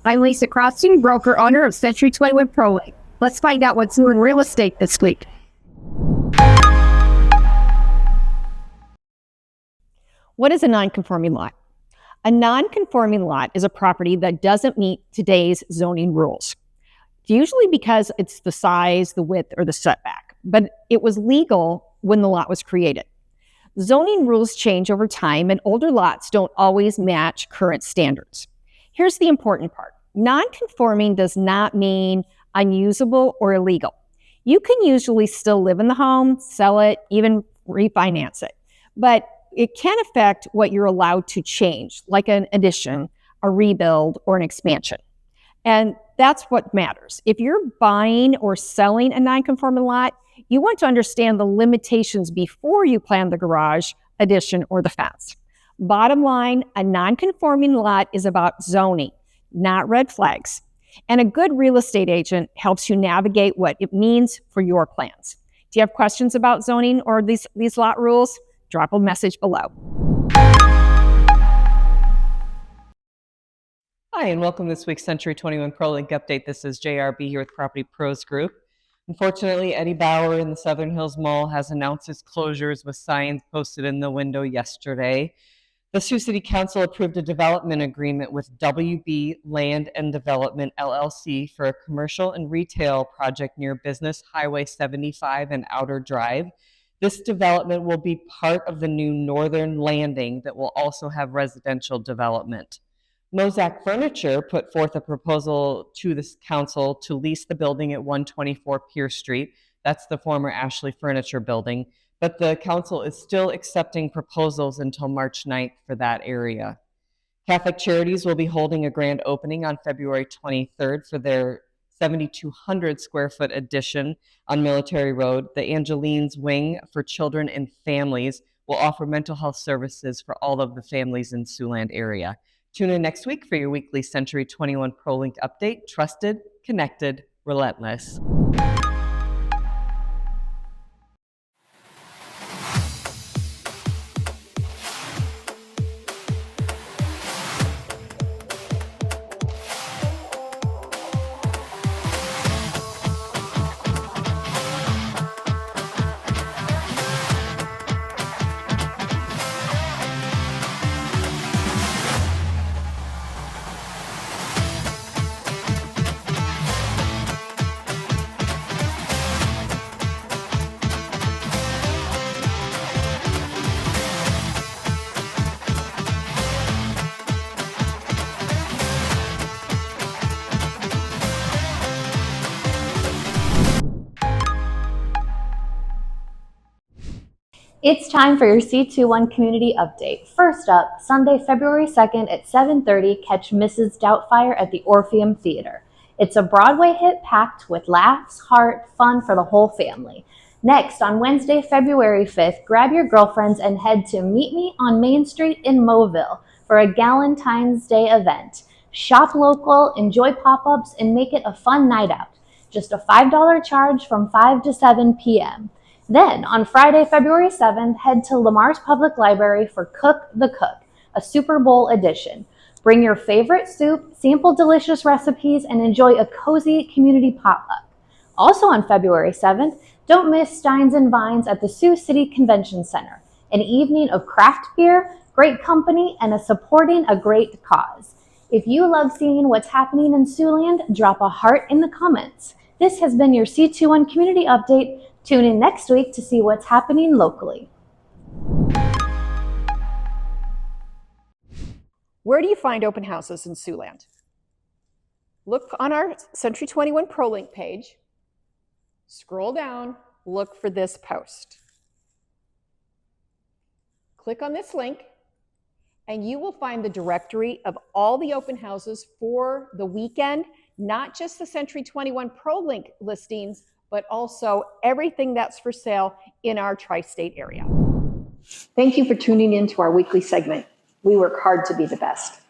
I'm Lisa Croston, broker owner of Century 21 ProLink. Let's find out what's new in real estate this week. What is a non-conforming lot? A non-conforming lot is a property that doesn't meet today's zoning rules, usually because it's the size, the width, or the setback, but it was legal when the lot was created. Zoning rules change over time, and older lots don't always match current standards. Here's the important part. Non-conforming does not mean unusable or illegal. You can usually still live in the home, sell it, even refinance it, but it can affect what you're allowed to change, like an addition, a rebuild, or an expansion. And that's what matters. If you're buying or selling a non-conforming lot, you want to understand the limitations before you plan the garage, addition, or the fence. Bottom line, a non-conforming lot is about zoning, not red flags. And a good real estate agent helps you navigate what it means for your plans. Do you have questions about zoning or these lot rules? Drop a message below. Hi, and welcome to this week's Century 21 ProLink update. This is JRB here with Property Pros Group. Unfortunately, Eddie Bauer in the Southern Hills Mall has announced its closures with signs posted in the window yesterday. The Sioux City Council approved a development agreement with WB Land and Development, LLC for a commercial and retail project near Business Highway 75 and Outer Drive. This development will be part of the new Northern Landing that will also have residential development. Mozak Furniture put forth a proposal to the council to lease the building at 124 Pierce Street. That's the former Ashley Furniture building, but the council is still accepting proposals until March 9th for that area. Catholic Charities will be holding a grand opening on February 23rd for their 7,200 square foot addition on Military Road. The Angelines Wing for Children and Families will offer mental health services for all of the families in Siouxland area. Tune in next week for your weekly Century 21 ProLink update. Trusted, connected, relentless. It's time for your C21 Community Update. First up, Sunday, February 2nd at 7:30, catch Mrs. Doubtfire at the Orpheum Theater. It's a Broadway hit packed with laughs, heart, fun for the whole family. Next, on Wednesday, February 5th, grab your girlfriends and head to Meet Me on Main Street in Mobile for a Galentine's Day event. Shop local, enjoy pop-ups, and make it a fun night out. Just a $5 charge from 5 to 7 p.m. Then, on Friday, February 7th, head to Lamar's Public Library for Cook the Cook, a Super Bowl edition. Bring your favorite soup, sample delicious recipes, and enjoy a cozy community potluck. Also on February 7th, don't miss Steins and Vines at the Sioux City Convention Center, an evening of craft beer, great company, and supporting a great cause. If you love seeing what's happening in Siouxland, drop a heart in the comments. This has been your C21 Community Update. Tune in next week to see what's happening locally. Where do you find open houses in Siouxland? Look on our Century 21 ProLink page, scroll down, look for this post. Click on this link, and you will find the directory of all the open houses for the weekend, not just the Century 21 ProLink listings, but also everything that's for sale in our tri-state area. Thank you for tuning in to our weekly segment. We work hard to be the best.